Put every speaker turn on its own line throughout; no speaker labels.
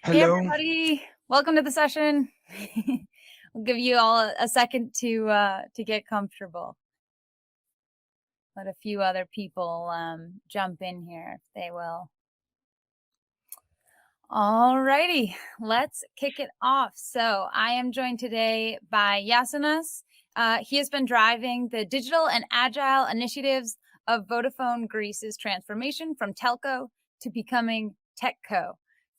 Hey,
Hello.
everybody. Welcome to the session. We'll give you all a second to get comfortable. Let a few other people jump in here if they will. All righty, let's kick it off. So I am joined today by Iasonas. He has been driving the digital and agile initiatives of Vodafone Greece's transformation from telco to becoming techco.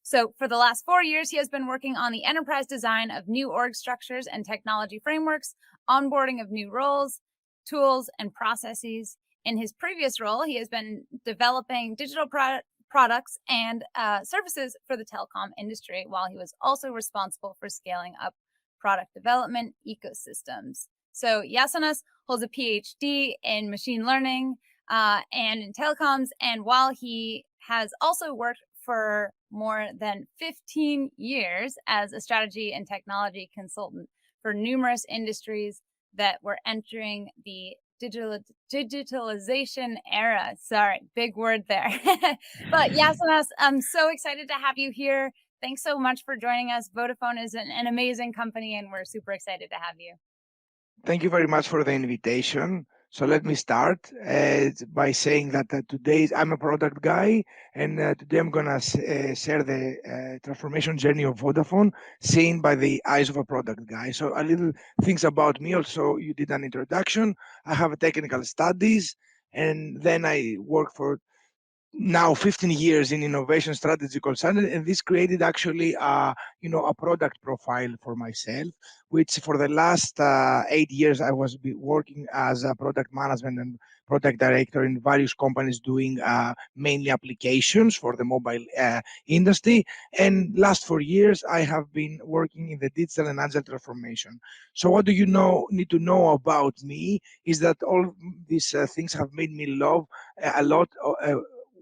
So for the last 4 years, he has been working on the enterprise design of new org structures and technology frameworks, onboarding of new roles, tools, and processes. In his previous role, he has been developing digital products and services for the telecom industry, while he was also responsible for scaling up product development ecosystems. So Iasonas holds a PhD in machine learning and in telecoms, and while he has also worked for more than 15 years as a strategy and technology consultant for numerous industries that were entering the digitalization era. Sorry, big word there. But Iasonas, I'm so excited to have you here. Thanks so much for joining us. Vodafone is an amazing company, and we're super excited to have you.
Thank you very much for the invitation. So let me start by saying that today I'm a product guy, and today I'm going to share the transformation journey of Vodafone seen by the eyes of a product guy. So a little things about me. Also, you did an introduction. I have technical studies, and then I work for now 15 years in innovation strategy consultant, and this created actually a product profile for myself, which for the last 8 years I was working as a product management and product director in various companies doing mainly applications for the mobile industry, and last 4 years I have been working in the digital and agile transformation. So what do you need to know about me is that all these things have made me love a lot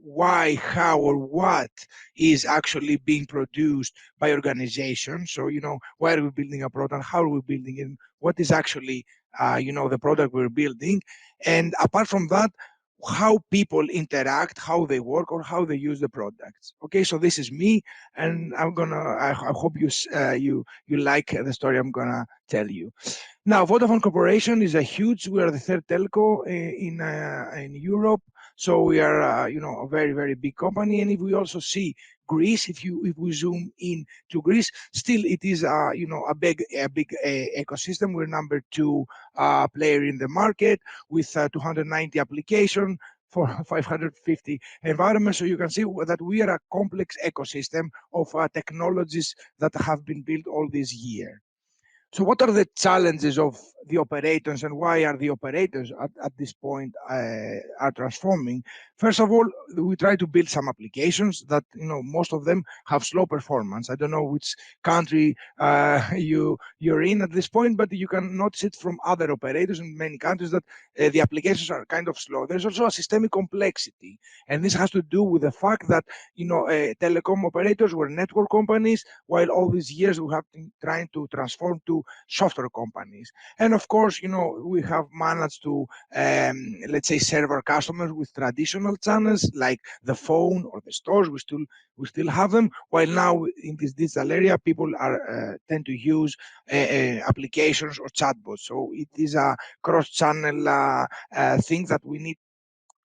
why, how, or what is actually being produced by organizations. So, why are we building a product? How are we building it? What is actually, the product we're building? And apart from that, how people interact, how they work, or how they use the products. Okay, so this is me, and I hope you like the story I'm gonna tell you. Now, Vodafone Corporation is we are the third telco in Europe. So we are, a very, very big company. And if we also see Greece, if we zoom in to Greece, still it is, a big ecosystem. We're number two player in the market with 290 applications for 550 environments. So you can see that we are a complex ecosystem of technologies that have been built all these years. So what are the challenges of the operators, and why are the operators at this point are transforming? First of all, we try to build some applications that, most of them have slow performance. I don't know which country you're in at this point, but you can notice it from other operators in many countries that the applications are kind of slow. There's also a systemic complexity, and this has to do with the fact that, telecom operators were network companies, while all these years we have been trying to transform to software companies. And of course, we have managed to, let's say, serve our customers with traditional channels like the phone or the stores. We still have them. While now in this digital area, people are tend to use applications or chatbots. So it is a cross-channel thing that we need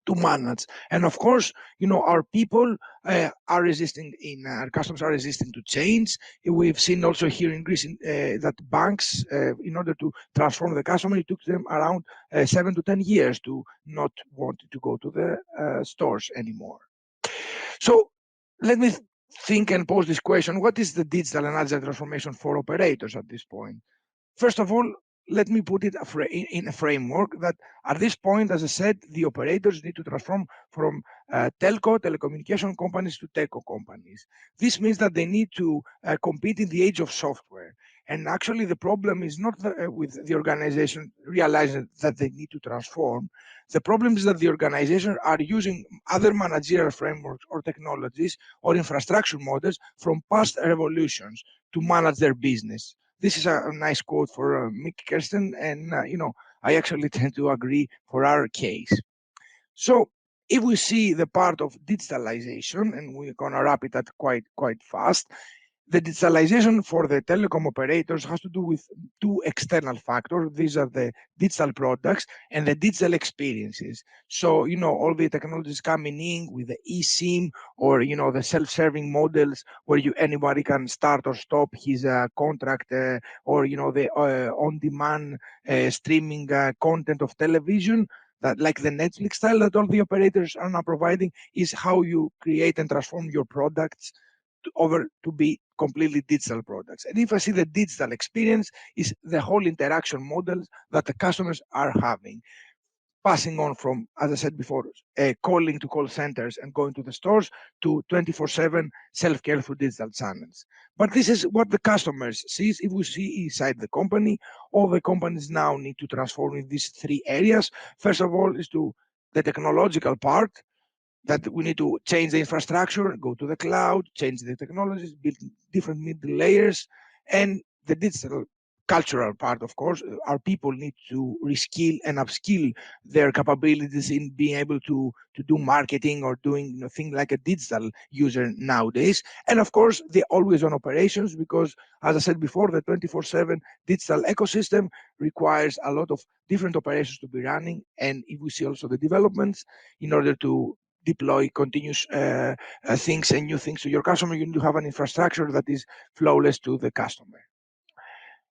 to manage. And of course, our people are resisting our customers are resisting to change. We've seen also here in Greece that banks, in order to transform the customer, it took them around 7 to 10 years to not want to go to the stores anymore. So let me think and pose this question: what is the digital and agile transformation for operators at this point? First of all, let me put it in a framework that at this point, as I said, the operators need to transform from telecommunication companies to telco companies. This means that they need to compete in the age of software. And actually, the problem is not with the organization realizing that they need to transform. The problem is that the organization are using other managerial frameworks or technologies or infrastructure models from past revolutions to manage their business. This is a nice quote for Mick Kirsten, and I actually tend to agree for our case. So if we see the part of digitalization, and we're gonna wrap it up quite fast, The digitalization for the telecom operators has to do with two external factors. These are the digital products and the digital experiences. So, all the technologies coming in with the eSIM or, the self-serving models where anybody can start or stop his contract or, the on-demand streaming content of television that like the Netflix style that all the operators are now providing is how you create and transform your products over to be completely digital products. And if I see the digital experience is the whole interaction models that the customers are having, passing on from, as I said before, calling to call centers and going to the stores to 24/7 self-care through digital channels. But this is what the customers sees. If we see inside the company, all the companies now need to transform in these three areas. First of all is to the technological part, that we need to change the infrastructure, go to the cloud, change the technologies, build different middle layers, and the digital cultural part, of course. Our people need to reskill and upskill their capabilities in being able to do marketing or doing things like a digital user nowadays. And of course, the always on operations, because as I said before, the 24/7 digital ecosystem requires a lot of different operations to be running. And if we see also the developments in order to deploy continuous things and new things to your customer, you need to have an infrastructure that is flawless to the customer.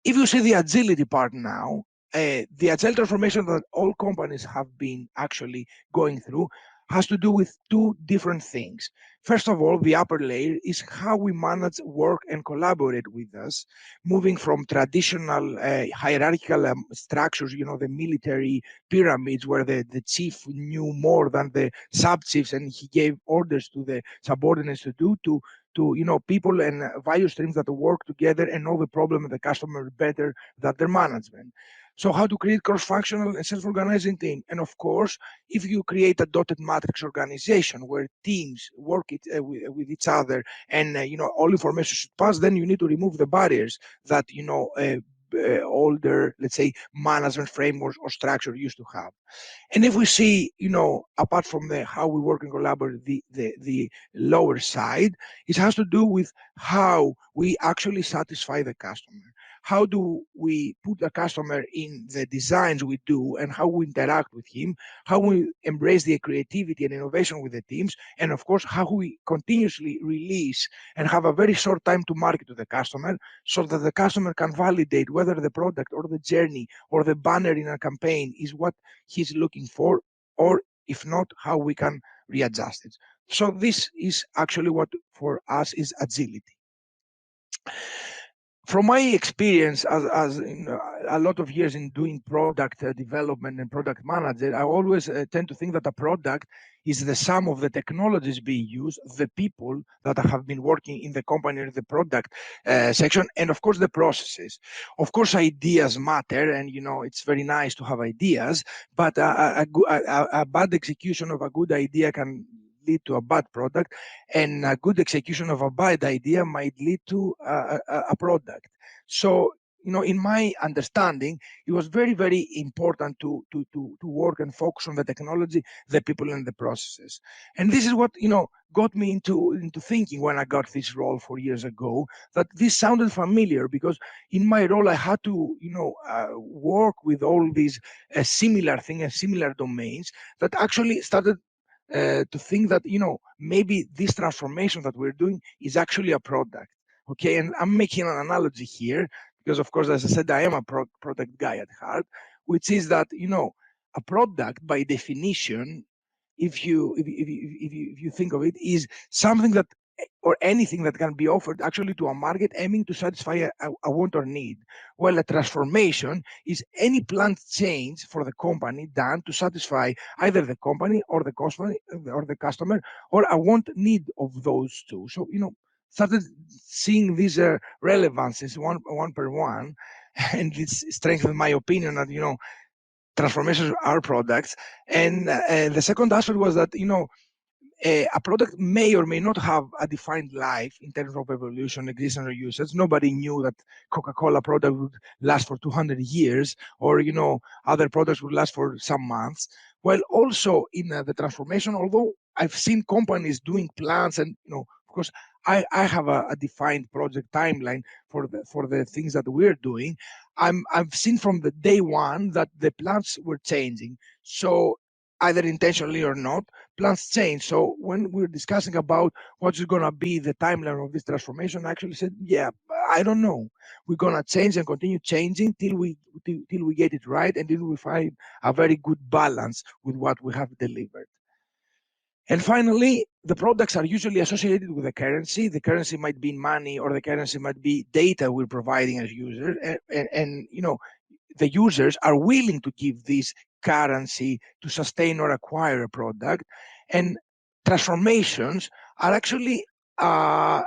If you see the agility part now, the agile transformation that all companies have been actually going through has to do with two different things. First of all, the upper layer is how we manage work and collaborate with us, moving from traditional hierarchical structures, the military pyramids where the chief knew more than the sub chiefs and he gave orders to the subordinates to do, to people and value streams that work together and know the problem of the customer better than their management. So how to create cross-functional and self-organizing team. And of course, if you create a dotted matrix organization where teams work with each other and all information should pass, then you need to remove the barriers that older, let's say, management frameworks or structure used to have. And if we see, apart from the how we work and collaborate, the lower side, it has to do with how we actually satisfy the customer. How do we put the customer in the designs we do and how we interact with him, how we embrace the creativity and innovation with the teams, and of course, how we continuously release and have a very short time to market to the customer so that the customer can validate whether the product or the journey or the banner in a campaign is what he's looking for, or if not, how we can readjust it. So this is actually what for us is agility. From my experience as a lot of years in doing product development and product manager, I always tend to think that a product is the sum of the technologies being used, the people that have been working in the company or the product section, and of course the processes. Of course, ideas matter, and it's very nice to have ideas, but a bad execution of a good idea can lead to a bad product, and a good execution of a bad idea might lead to a product. So, in my understanding, it was very, very important to work and focus on the technology, the people, and the processes. And this is what got me into thinking when I got this role 4 years ago. That this sounded familiar because in my role I had to work with all these similar things, similar domains that actually started to think that maybe this transformation that we're doing is actually a product. Okay, and I'm making an analogy here because, of course, as I said, I am a product guy at heart, which is that a product by definition, if you think of it, is something that or anything that can be offered actually to a market aiming to satisfy a want or need. Well, a transformation is any planned change for the company done to satisfy either the company or the customer or a want need of those two. So started seeing these relevances one per one, and it's strengthened my opinion that transformations are products. And the second aspect was that a product may or may not have a defined life in terms of evolution, existence, or usage. Nobody knew that Coca-Cola product would last for 200 years, or other products would last for some months. Well, also in the transformation, although I've seen companies doing plans, and of course, I have a defined project timeline for the things that we're doing. I've seen from the day one that the plans were changing. So either intentionally or not, plans change. So when we're discussing about what's going to be the timeline of this transformation, I actually said, yeah, I don't know. We're going to change and continue changing till we get it right and till we find a very good balance with what we have delivered. And finally, the products are usually associated with a currency. The currency might be money, or the currency might be data we're providing as users. And the users are willing to give this currency to sustain or acquire a product. And transformations are actually uh,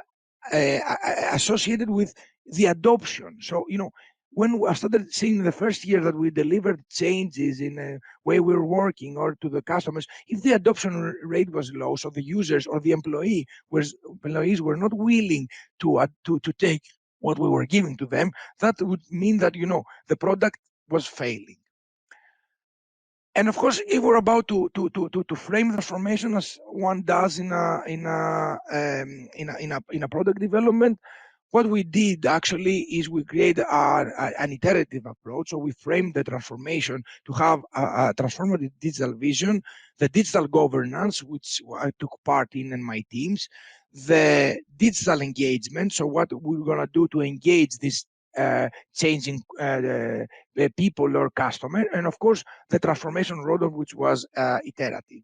associated with the adoption. So, when I started seeing the first year that we delivered changes in the way we were working or to the customers, if the adoption rate was low, so the users or the employees were not willing to take what we were giving to them, that would mean that the product was failing. And of course, if we're about to frame transformation as one does in a product development, what we did actually is we created an iterative approach. So we framed the transformation to have a transformative digital vision, the digital governance, which I took part in and my teams, the digital engagement. So what we're going to do to engage this changing the people or customer, and of course the transformation roadmap, which was iterative.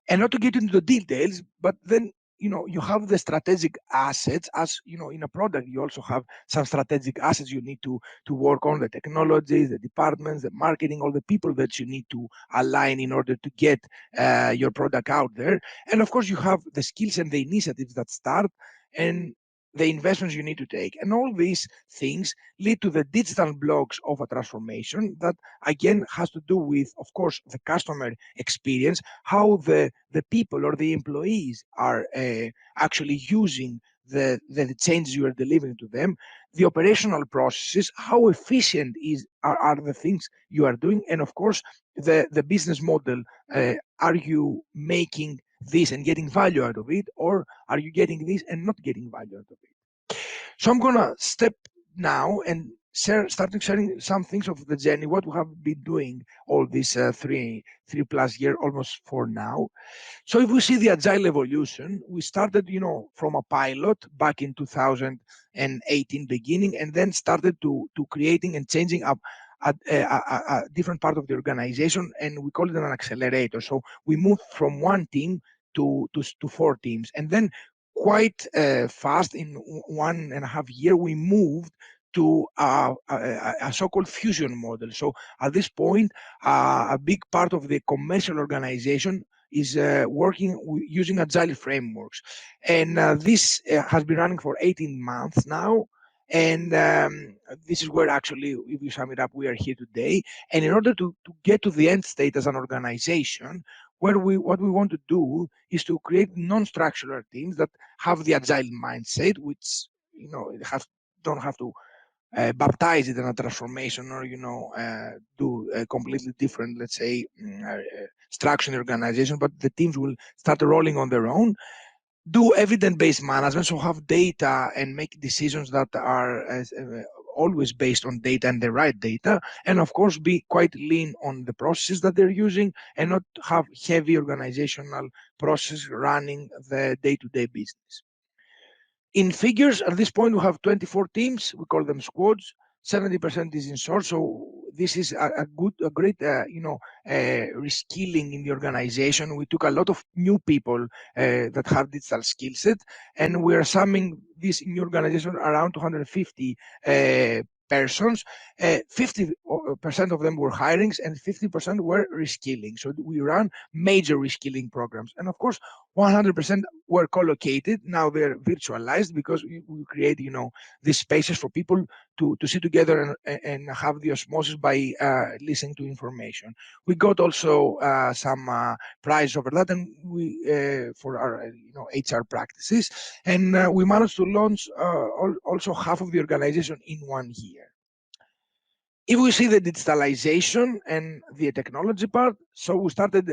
And not to get into the details, but then you have the strategic assets. As in a product you also have some strategic assets you need to work on: the technologies, the departments, the marketing, all the people that you need to align in order to get your product out there. And of course you have the skills and the initiatives that start, and the investments you need to take, and all these things lead to the digital blocks of a transformation that again has to do with, of course, the customer experience, how the people or the employees are actually using the changes you are delivering to them, the operational processes, how efficient are the things you are doing, and of course the business model. Are you making this and getting value out of it, or are you getting this and not getting value out of it? So I'm gonna step now and starting sharing some things of the journey, what we have been doing all these three plus year, almost 4 now. So if we see the agile evolution, we started, from a pilot back in 2018 beginning, and then started to creating and changing up a different part of the organization, and we call it an accelerator. So we moved from one team to 4 teams, and then quite fast, in 1.5 year, we moved to a so-called fusion model. So at this point, a big part of the commercial organization is working using agile frameworks, and this has been running for 18 months now. And this is where actually, if you sum it up, we are here today. And in order to get to the end state as an organization, what we want to do is to create non-structural teams that have the agile mindset, which it has don't have to baptize it in a transformation, or do a completely different, let's say, structure in the organization, but the teams will start rolling on their own, do evidence-based management, so have data and make decisions that are always based on data and the right data, and of course be quite lean on the processes that they're using, and not have heavy organizational process running the day-to-day business. In figures, at this point, we have 24 teams. We call them squads. 70% is in source. So this is a great, reskilling in the organization. We took a lot of new people that have digital skill set, and we are summing this in the organization around 250 persons. 50% of them were hirings, and 50% were reskilling. So we run major reskilling programs, and of course, 100% were co-located. Now they're virtualized because we create, these spaces for people to sit together and have the osmosis by listening to information. We got also some prize over that, and we for our HR practices, and we managed to launch also half of the organization in 1 year. If we see the digitalization and the technology part, so we started,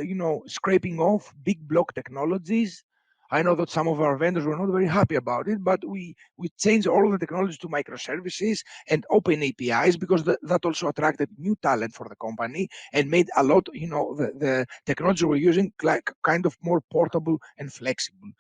scraping off big block technologies, I know that some of our vendors were not very happy about it, but we changed all of the technology to microservices and open APIs because that also attracted new talent for the company and made a lot, the technology we're using like kind of more portable and flexible.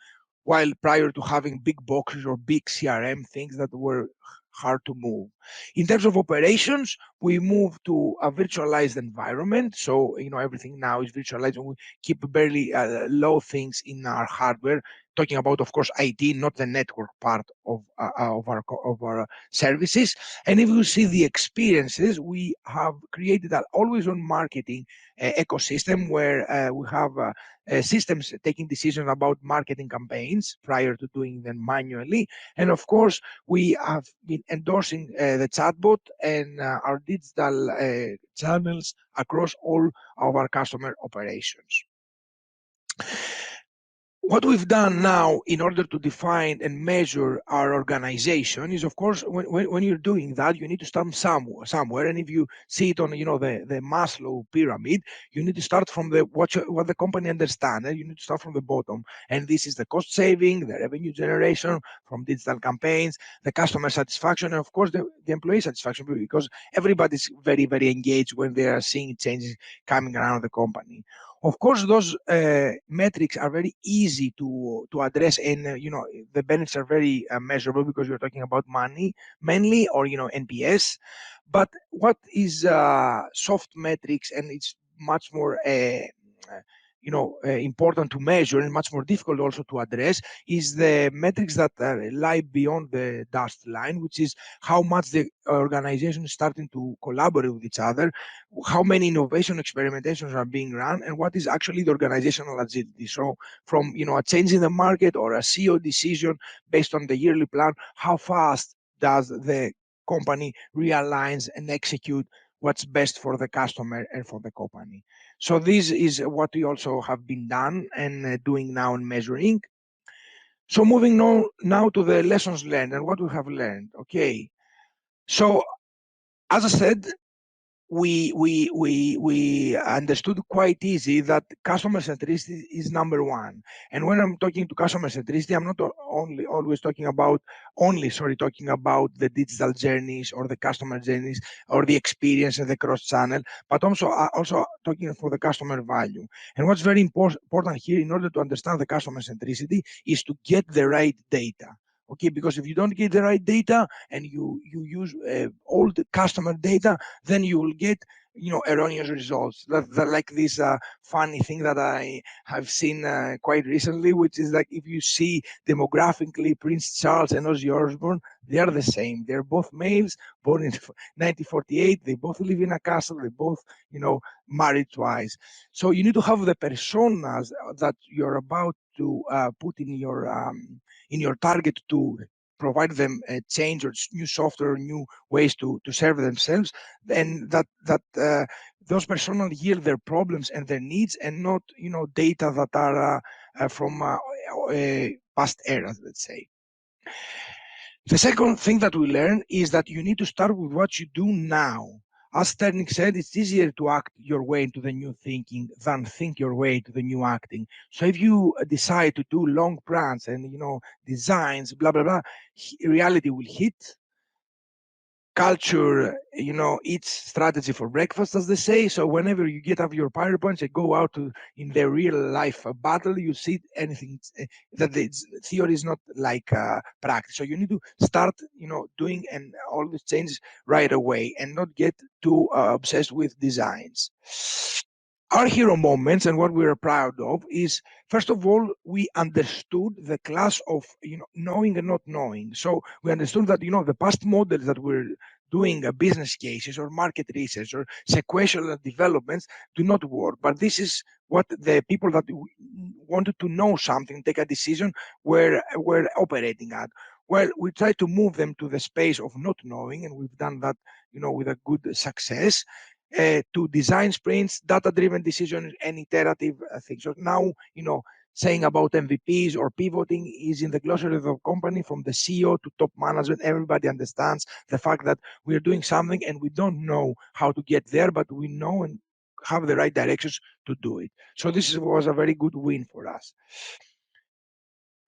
While prior to having big boxes or big CRM things that were hard to move. In terms of operations, we move to a virtualized environment. So, everything now is virtualized and we keep barely low things in our hardware. Talking about, of course, IT, not the network part of our services. And if you see the experiences, we have created an always-on marketing ecosystem where we have systems taking decisions about marketing campaigns prior to doing them manually. And of course, we have been endorsing the chatbot and our digital channels across all of our customer operations. What we've done now in order to define and measure our organization is, of course, when you're doing that, you need to start somewhere. And if you see it on, the Maslow pyramid, you need to start from what the company understands. And you need to start from the bottom. And this is the cost saving, the revenue generation from digital campaigns, the customer satisfaction, and of course, the employee satisfaction, because everybody's very, very engaged when they are seeing changes coming around the company. Of course, those metrics are very easy to address, and the benefits are very measurable because you're talking about money mainly, or NPS. But what is soft metrics, and it's much more important to measure and much more difficult also to address, is the metrics that lie beyond the dust line, which is how much the organization is starting to collaborate with each other, how many innovation experimentations are being run, and what is actually the organizational agility. So from a change in the market or a CEO decision based on the yearly plan, how fast does the company realigns and execute what's best for the customer and for the company. So this is what we also have been done and doing now and measuring. So moving now to the lessons learned and what we have learned. Okay. So as I said, we understood quite easy that customer centricity is number one. And when I'm talking to customer centricity, I'm not only always talking about talking about the digital journeys or the customer journeys or the experience and the cross channel, but also talking for the customer value. And what's very important here, in order to understand the customer centricity, is to get the right data. Okay, because if you don't get the right data and you use old customer data, then you will get erroneous results. Like this funny thing that I have seen quite recently, which is like, if you see demographically Prince Charles and Ozzy Osbourne, they are the same. They're both males, born in 1948. They both live in a castle. They both married twice. So you need to have the personas that you're about to put in your target to provide them a change or new software, new ways to serve themselves, and that those personas yield their problems and their needs, and not data that are from past eras, let's say. The second thing that we learn is that you need to start with what you do now. As Sterling said, it's easier to act your way into the new thinking than think your way to the new acting. So if you decide to do long plans and designs, blah blah blah, reality will hit. Culture, eats strategy for breakfast, as they say. So whenever you get up your PowerPoints and go out in the real life battle, you see anything that the theory is not like practice. So you need to start, doing and all these changes right away, and not get too obsessed with designs. Our hero moments and what we are proud of is, first of all, we understood the class of knowing and not knowing. So we understood that the past models that we're doing business cases or market research or sequential developments do not work. But this is what the people that wanted to know something, take a decision, were operating at. Well, we try to move them to the space of not knowing, and we've done that, with a good success. To design sprints, data-driven decisions, and iterative things. So now, saying about MVPs or pivoting is in the glossary of the company, from the CEO to top management. Everybody understands the fact that we are doing something and we don't know how to get there, but we know and have the right directions to do it. So this was a very good win for us.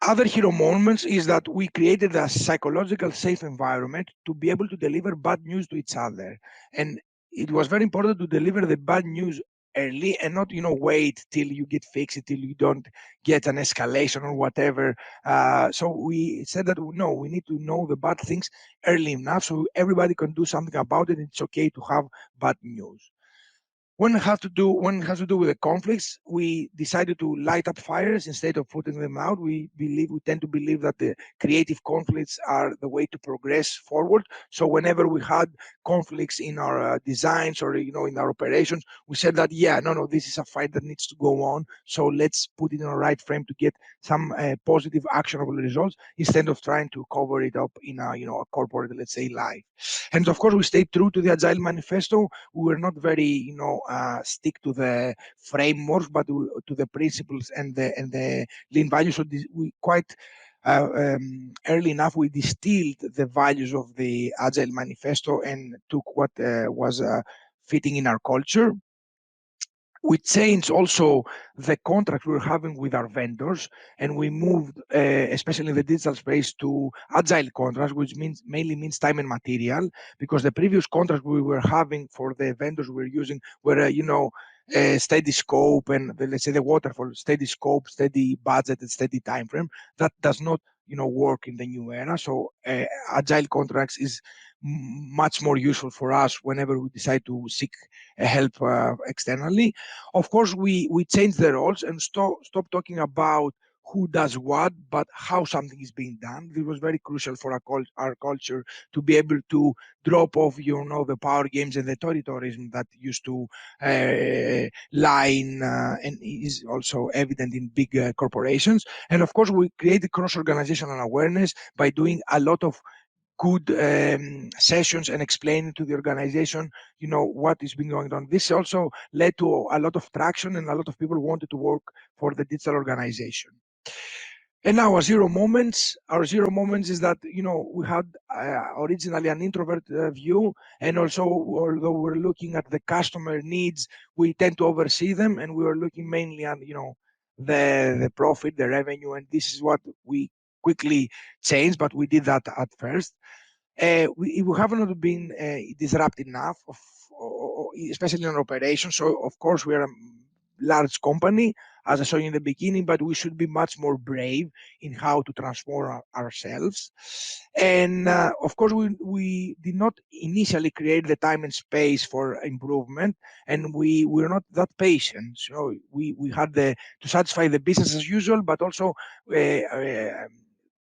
Other hero moments is that we created a psychological safe environment to be able to deliver bad news to each other. And it was very important to deliver the bad news early and not wait till you get fixed, till you don't get an escalation or whatever. So we said that no, we need to know the bad things early enough so everybody can do something about it. It's okay to have bad news. When it has to do with the conflicts, we decided to light up fires instead of putting them out. We tend to believe that the creative conflicts are the way to progress forward. So whenever we had conflicts in our designs or in our operations, we said that no, this is a fight that needs to go on. So let's put it in the right frame to get some positive, actionable results instead of trying to cover it up in a corporate, let's say, life. And of course, we stayed true to the Agile Manifesto. We were not very stick to the frameworks, but to the principles and the lean values. So we quite early enough we distilled the values of the Agile Manifesto and took what was fitting in our culture. We changed also the contract we were having with our vendors, and we moved, especially in the digital space, to agile contracts, which mainly means time and material, because the previous contracts we were having for the vendors we were using were, steady scope and let's say the waterfall, steady scope, steady budget, and steady time frame. That does not, work in the new era. So agile contracts is much more useful for us whenever we decide to seek help externally. Of course, we change the roles and stop talking about who does what, but how something is being done. This was very crucial for our culture to be able to drop off, the power games and the territoryism that used to lie in and is also evident in big corporations. And of course, we created cross-organizational awareness by doing a lot of good sessions and explaining to the organization, what is being going on. This also led to a lot of traction and a lot of people wanted to work for the digital organization. And now our zero moments is that, we had originally an introvert view. And also, although we're looking at the customer needs, we tend to oversee them. And we were looking mainly at, the profit, the revenue. And this is what we quickly changed, but we did that at first. We have not been disrupt enough, especially in operations. So, of course, we are a large company, as I saw in the beginning, but we should be much more brave in how to transform ourselves. And of course, we did not initially create the time and space for improvement, and we were not that patient. So we had to satisfy the business as usual, but also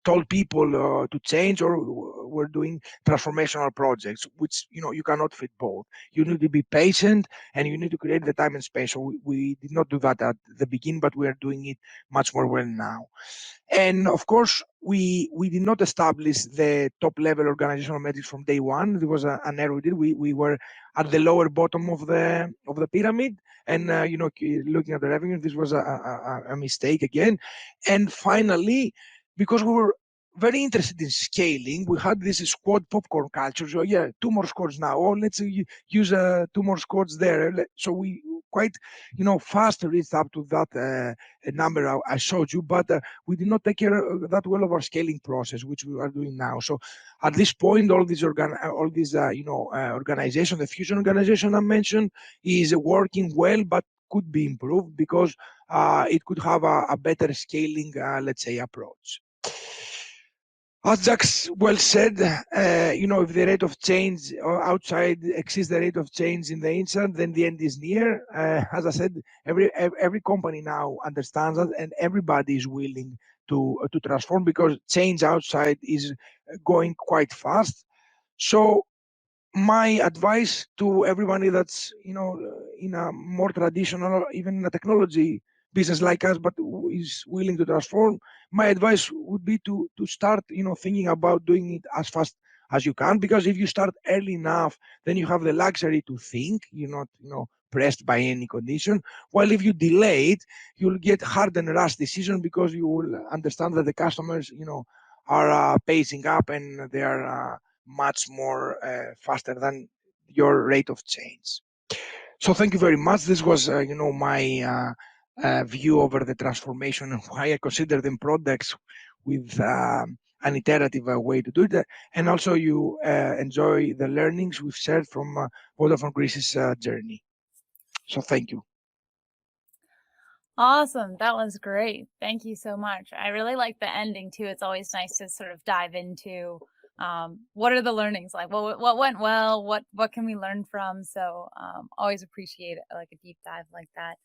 told people to change, or we're doing transformational projects, which you cannot fit both. You need to be patient and you need to create the time and space. So we did not do that at the beginning, but we are doing it much more well now. And of course, we did not establish the top level organizational metrics from day one. There was an error we did. We were at the lower bottom of the pyramid, and looking at the revenue, this was a mistake again. And finally, because we were very interested in scaling, we had this squad popcorn culture. So yeah, two more squads now. Oh, let's use two more squads there. So we quite fast reached up to that number I showed you, but we did not take care that well of our scaling process, which we are doing now. So at this point, all these organization, the fusion organization I mentioned, is working well, but could be improved because it could have a better scaling, let's say, approach. As Jack well said, if the rate of change outside exceeds the rate of change in the inside, then the end is near. As I said, every company now understands that, and everybody is willing to transform because change outside is going quite fast. So my advice to everybody that's in a more traditional or even in a technology business like us but is willing to transform, my advice would be to start thinking about doing it as fast as you can, because if you start early enough, then you have the luxury to think. You're not pressed by any condition. While if you delay it, you'll get hard and rush decision because you will understand that the customers are pacing up and they are much more faster than your rate of change. So thank you very much. This was, my view over the transformation and why I consider them products with an iterative way to do that, and also you enjoy the learnings we've shared from Vodafone Greece's journey. So thank you.
Awesome. That was great. Thank you so much. I really like the ending too. It's always nice to sort of dive into what are the learnings like? What went well? What can we learn from? So always appreciate it, like a deep dive like that.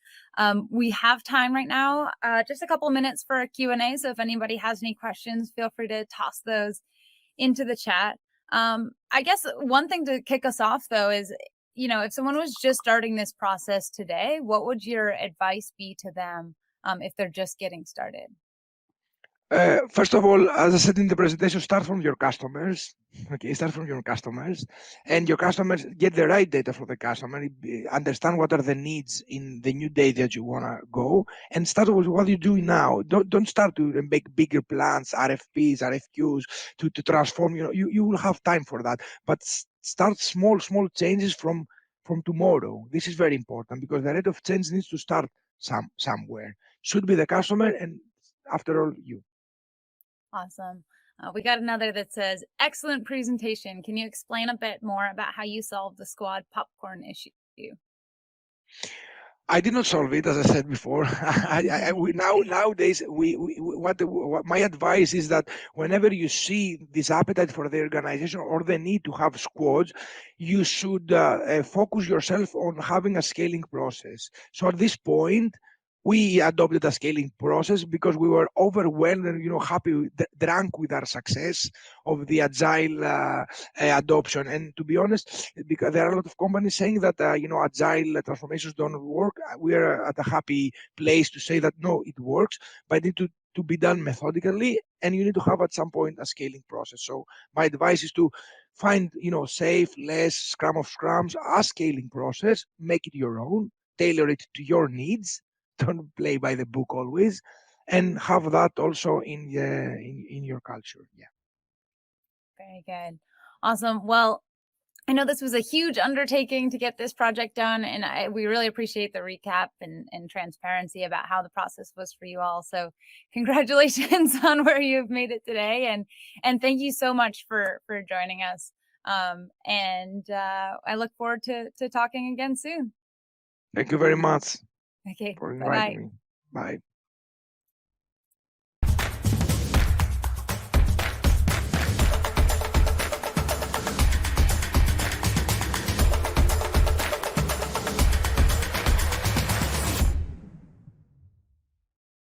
We have time right now, just a couple minutes for a Q&A. So if anybody has any questions, feel free to toss those into the chat. I guess one thing to kick us off though is, if someone was just starting this process today, what would your advice be to them if they're just getting started?
First of all, as I said in the presentation, start from your customers. Okay, start from your customers, and your customers get the right data for the customer. Understand what are the needs in the new day that you want to go, and start with what you're doing now. Don't start to make bigger plans, RFPs, RFQs to transform. You will have time for that, but start small changes from tomorrow. This is very important because the rate of change needs to start somewhere. Should be the customer, and after all, you.
Awesome. We got another that says, excellent presentation. Can you explain a bit more about how you solved the squad popcorn issue?
I did not solve it, as I said before. Nowadays, what my advice is that whenever you see this appetite for the organization or the need to have squads, you should focus yourself on having a scaling process. So at this point, we adopted a scaling process because we were overwhelmed and happy, drunk with our success of the agile adoption. And to be honest, because there are a lot of companies saying that agile transformations don't work, we are at a happy place to say that no, it works, but it need to be done methodically, and you need to have at some point a scaling process. So my advice is to find safe, less scrum of scrums, a scaling process, make it your own, tailor it to your needs, don't play by the book always, and have that also in your culture. Yeah.
Very good. Awesome. Well, I know this was a huge undertaking to get this project done, and we really appreciate the recap and transparency about how the process was for you all. So congratulations on where you've made it today, and thank you so much for joining us. And I look forward to talking again soon.
Thank you very much
Okay,
for
bye-bye.
inviting me. Bye.